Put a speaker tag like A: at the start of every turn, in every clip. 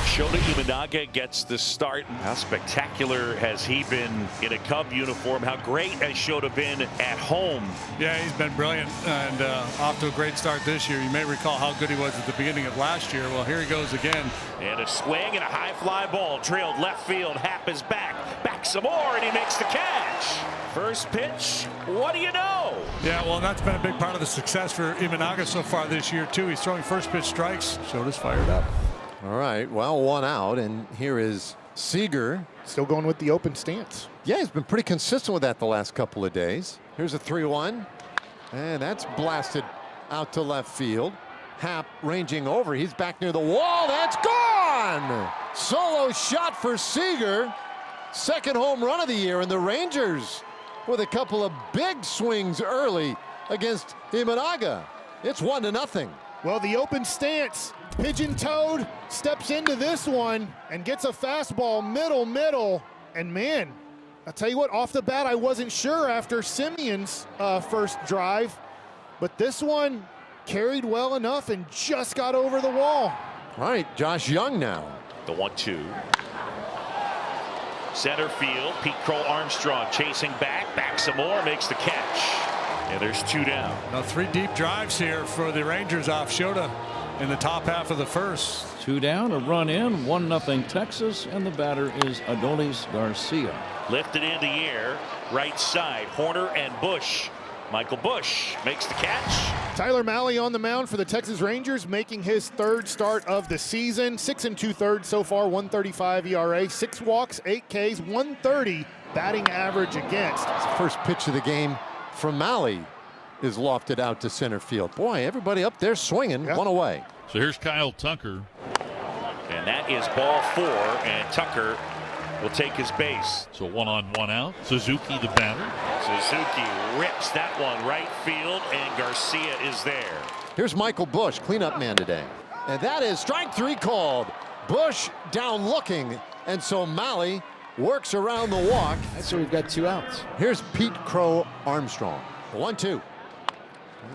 A: Shota Imanaga gets the start. How spectacular has he been in a Cub uniform? How great has Shota been at home?
B: Yeah, he's been brilliant and off to a great start this year. You may recall how good he was at the beginning of last year. Well, here he goes again.
A: And a swing and a high fly ball drilled left field. Happ is back some more, and he makes the catch. First pitch, what do you know?
B: Yeah, well, that's been a big part of the success for Imanaga so far this year, too. He's throwing first pitch strikes. Shota's fired up.
C: All right, well, one out, and here is Seager.
D: Still going with the open stance.
C: Yeah, he's been pretty consistent with that the last couple of days. Here's a 3-1, and that's blasted out to left field. Happ ranging over. He's back near the wall. That's gone! Solo shot for Seager. Second home run of the year, and the Rangers with a couple of big swings early against Imanaga. It's 1-0.
D: Well, the open stance, pigeon-toed, steps into this one and gets a fastball middle. And man, I'll tell you what, off the bat, I wasn't sure after Simeon's first drive, but this one carried well enough and just got over the wall.
C: All right, Josh Young now.
A: The 1-2. Center field, Pete Crow Armstrong chasing back some more, makes the catch. And there's 2 down.
B: Now 3 deep drives here for the Rangers off Shota in the top half of the first.
E: 2 down, a run in, 1-0 Texas, and the batter is Adolis Garcia.
A: Lifted in the air, right side, Horner and Bush. Michael Bush makes the catch.
D: Tyler Mahle on the mound for the Texas Rangers, making his 3rd start of the season. 6 2/3 so far, 1.35 ERA, 6 walks, 8 Ks, 130 batting average against.
C: First pitch of the game from Mahle is lofted out to center field. Boy, everybody up there swinging. One away.
F: So here's Kyle Tucker.
A: And that is ball 4, and Tucker will take his base.
F: So 1 on 1 out. Suzuki the batter.
A: Suzuki rips that one right field, and Garcia is there.
C: Here's Michael Bush, cleanup man today. And that is strike 3 called. Bush down looking, and so Mahle works around the walk.
G: So we've got 2 outs.
C: Here's Pete Crow Armstrong. The 1-2.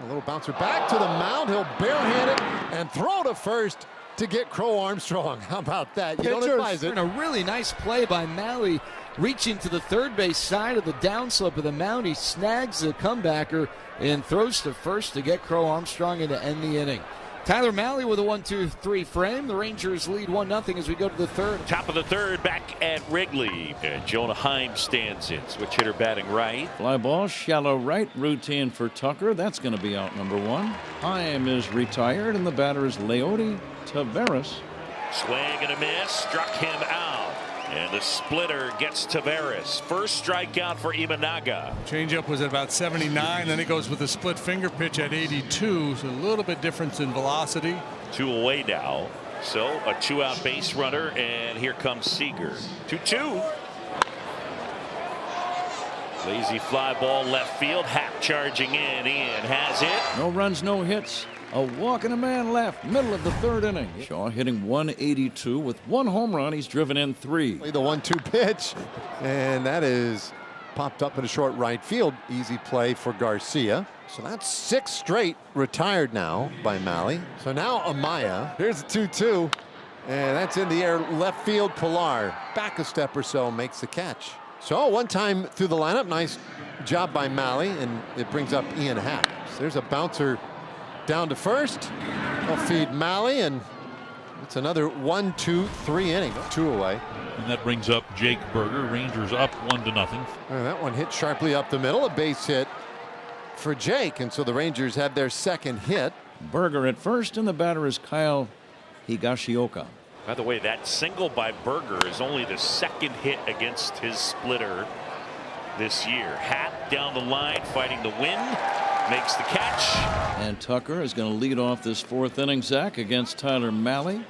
C: A little bouncer back to the mound. He'll barehand it and throw to first to get Crow Armstrong. How about that? You don't advise it.
G: A really nice play by Mahle, reaching to the third base side of the downslope of the mound. He snags the comebacker and throws to first to get Crow Armstrong and to end the inning. Tyler Mahle with a 1-2-3 frame. The Rangers lead 1-0 as we go to the 3rd.
A: Top of the 3rd, back at Wrigley. And Jonah Heim stands in. Switch hitter batting right.
E: Fly ball, shallow right, routine for Tucker. That's going to be out number 1. Heim is retired, and the batter is Leody Taveras.
A: Swing and a miss, struck him out. And the splitter gets Taveras. First strikeout for Imanaga.
B: Changeup was at about 79, then it goes with a split finger pitch at 82, so a little bit difference in velocity.
A: 2 away now. So a 2-out base runner, and here comes Seager. 2-2. Lazy fly ball left field. Happ charging in. Ian has it.
E: No runs, no hits. A walk and a man left, middle of the 3rd inning. Shaw hitting 182 with 1 home run. He's driven in 3.
C: The 1-2 pitch, and that is popped up in a short right field. Easy play for Garcia. So that's 6 straight retired now by Mahle. So now Amaya. Here's a 2-2, and that's in the air left field. Pilar back a step or so, makes the catch. So 1 time through the lineup. Nice job by Mahle, and it brings up Ian Happ. So there's a bouncer down to first. They'll feed Mahle, and it's another 1-2-3 inning. 2 away.
F: And that brings up Jake Berger. Rangers up 1-0.
C: And that one hit sharply up the middle. A base hit for Jake, and so the Rangers have their 2nd hit.
E: Berger at first, and the batter is Kyle Higashioka.
A: By the way, that single by Berger is only the 2nd hit against his splitter this year. Happ down the line fighting the wind. Makes the catch.
E: And Tucker is going to lead off this 4th inning, Zach, against Tyler Mahle.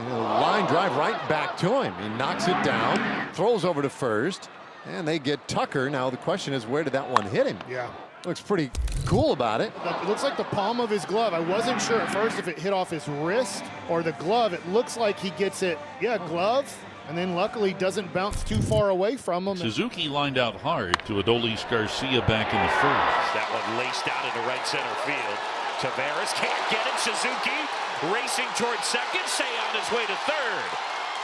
C: Line drive right back to him. He knocks it down, throws over to first, and they get Tucker. Now the question is, where did that one hit him?
D: Yeah.
C: Looks pretty cool about it.
D: It looks like the palm of his glove. I wasn't sure at first if it hit off his wrist or the glove. It looks like he gets it, glove, and then luckily doesn't bounce too far away from him.
F: Suzuki lined out hard to Adolis Garcia back in the 1st.
A: That one laced out into right center field. Taveras can't get it. Suzuki racing towards second. Seiya on his way to third.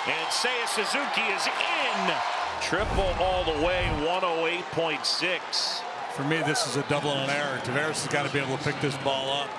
A: And Seiya Suzuki is in. Triple all the way, 108.6.
B: For me, this is a double and an error. Taveras has got to be able to pick this ball up.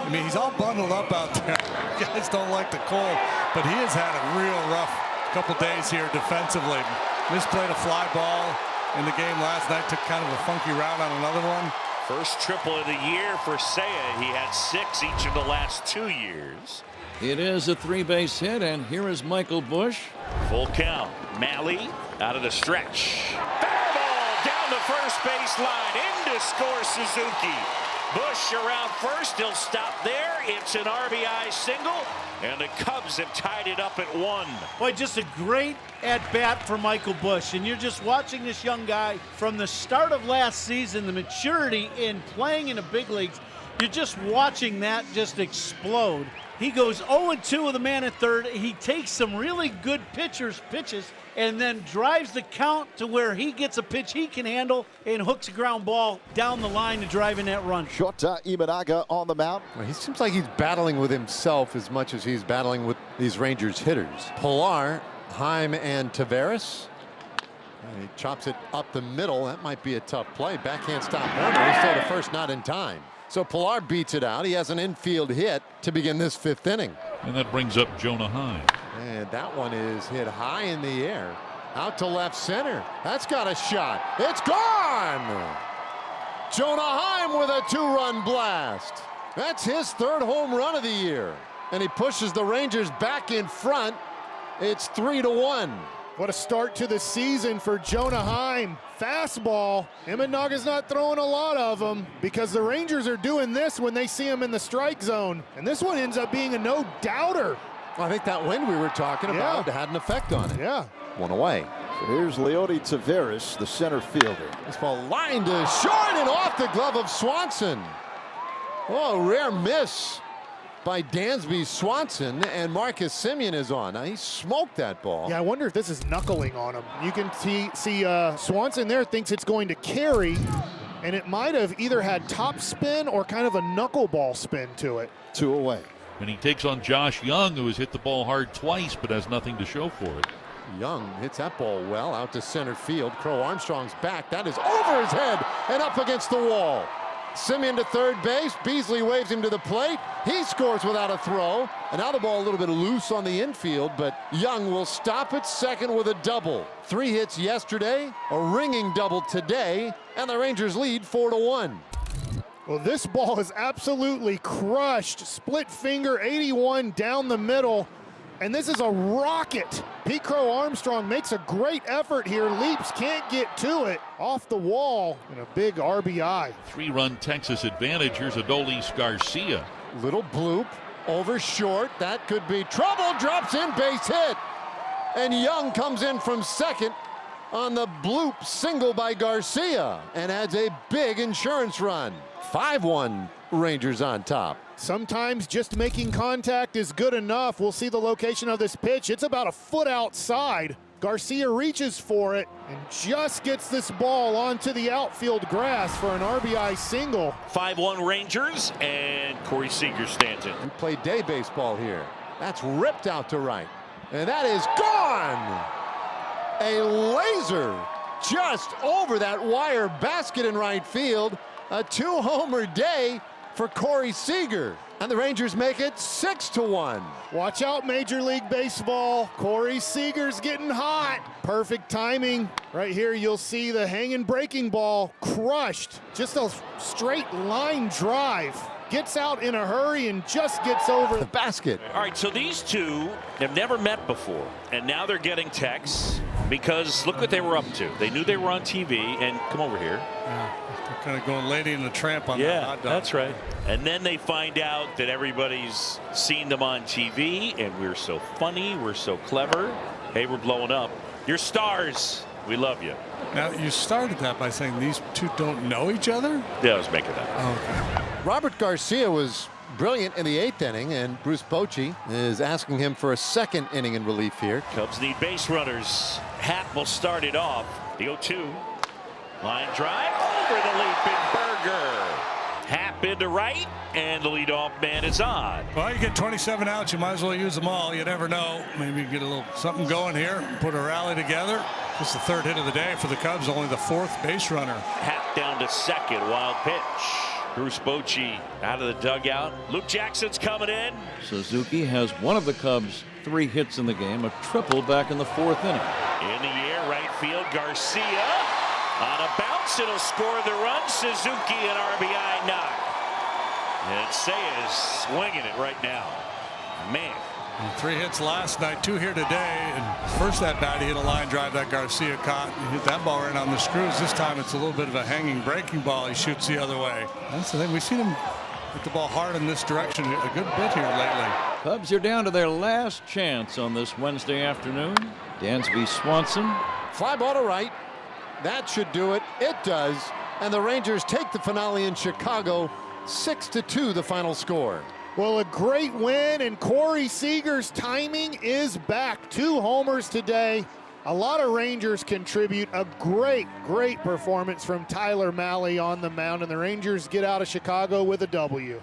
B: I mean, he's all bundled up out there. Guys don't like the cold, but he has had a real rough couple days here defensively. Misplayed a fly ball in the game last night, took kind of a funky route on another one.
A: First triple of the year for Seiya. He had 6 each of the last 2 years.
E: It is a 3-base hit, and here is Michael Busch.
A: Full count. Malley out of the stretch. Foul ball down the first base line. In to score Suzuki. Busch around first. He'll stop there. It's an RBI single, and the Cubs have tied it up at 1.
H: Boy, just a great at-bat for Michael Busch. And you're just watching this young guy from the start of last season, the maturity in playing in the big leagues. You're just watching that just explode. He goes 0-2 with a man at third. He takes some really good pitches, and then drives the count to where he gets a pitch he can handle and hooks a ground ball down the line to drive in that run.
I: Shota Imanaga on the mound.
C: Well, he seems like he's battling with himself as much as he's battling with these Rangers hitters. Pilar, Heim, and Taveras. And he chops it up the middle. That might be a tough play. Backhand stop Warner. He's still to first, not in time. So Pilar beats it out. He has an infield hit to begin this 5th inning.
F: And that brings up Jonah Heim.
C: And that one is hit high in the air. Out to left center. That's got a shot. It's gone! Jonah Heim with a 2-run blast. That's his 3rd home run of the year. And he pushes the Rangers back in front. It's 3-1.
D: What a start to the season for Jonah Heim. Fastball. Imanaga's not throwing a lot of them because the Rangers are doing this when they see him in the strike zone. And this one ends up being a no-doubter.
C: I think that wind we were talking about had an effect on it.
D: Yeah.
C: One away.
I: So here's Leody Taveras, the center fielder.
C: This ball lined to short and off the glove of Swanson. Oh, rare miss by Dansby Swanson, and Marcus Semien is on. Now, he smoked that ball.
D: Yeah, I wonder if this is knuckling on him. You can see Swanson there thinks it's going to carry, and it might have either had top spin or kind of a knuckleball spin to it.
I: 2 away.
F: And he takes on Josh Young, who has hit the ball hard twice but has nothing to show for it.
C: Young hits that ball well out to center field. Crow Armstrong's back. That is over his head and up against the wall. Semien to third base. Beasley waves him to the plate. He scores without a throw. And now the ball a little bit loose on the infield, but Young will stop at second with a double. 3 hits yesterday, a ringing double today, and the Rangers lead 4-1.
D: Well, this ball is absolutely crushed. Split finger 81 down the middle. And this is a rocket. Pete Crow Armstrong makes a great effort here. Leaps, can't get to it. Off the wall and a big RBI.
F: 3-run Texas advantage. Here's Adolis Garcia.
C: Little bloop over short. That could be trouble. Drops in, base hit. And Young comes in from second on the bloop single by Garcia and adds a big insurance run. 5-1 Rangers on top.
D: Sometimes just making contact is good enough. We'll see the location of this pitch. It's about a foot outside. Garcia reaches for it and just gets this ball onto the outfield grass for an RBI single.
A: 5-1 Rangers, and Corey Seager stands in.
C: We play day baseball here. That's ripped out to right. And that is gone! A laser just over that wire basket in right field. A 2-homer day for Corey Seager. And the Rangers make it 6-1.
D: Watch out, Major League Baseball. Corey Seager's getting hot. Perfect timing. Right here, you'll see the hanging breaking ball crushed. Just a straight line drive. Gets out in a hurry and just gets over
C: the basket.
A: All right, so these two have never met before, and now they're getting texts because look what they were up to. They knew they were on TV, and come over here.
B: Yeah, they're kind of going Lady in the Tramp on that hot dog.
A: That's right. And then they find out that everybody's seen them on TV, and we're so funny, we're so clever. Hey, we're blowing up. You're stars. We love you.
B: Now, you started that by saying these two don't know each other?
A: Yeah, I was making that.
B: Okay.
C: Robert Garcia was brilliant in the 8th inning, and Bruce Bochy is asking him for a 2nd inning in relief here.
A: Cubs need base runners. Happ will start it off. The 0-2. Line drive over the leaping Berger. Happ into right, and the leadoff man is on.
B: Well, you get 27 outs, you might as well use them all. You never know. Maybe get a little something going here, put a rally together. Just the third hit of the day for the Cubs, only the fourth base runner.
A: Happ down to second, wild pitch. Bruce Bochy out of the dugout. Luke Jackson's coming in.
E: Suzuki has one of the Cubs' 3 hits in the game, a triple back in the 4th inning.
A: In the air, right field, Garcia. On a bounce, it'll score the run. Suzuki an RBI knock. And Seiya is swinging it right now. Man.
B: And 3 hits last night, 2 here today. And first at bat, he hit a line drive that Garcia caught. He hit that ball right on the screws. This time it's a little bit of a hanging breaking ball. He shoots the other way. That's the thing. We've seen him hit the ball hard in this direction a good bit here lately.
E: Cubs are down to their last chance on this Wednesday afternoon. Dansby Swanson.
C: Fly ball to right. That should do it. It does. And the Rangers take the finale in Chicago. 6-2 the final score.
D: Well, a great win, and Corey Seager's timing is back. 2 homers today. A lot of Rangers contribute. A great performance from Tyler Mahle on the mound, and the Rangers get out of Chicago with a W.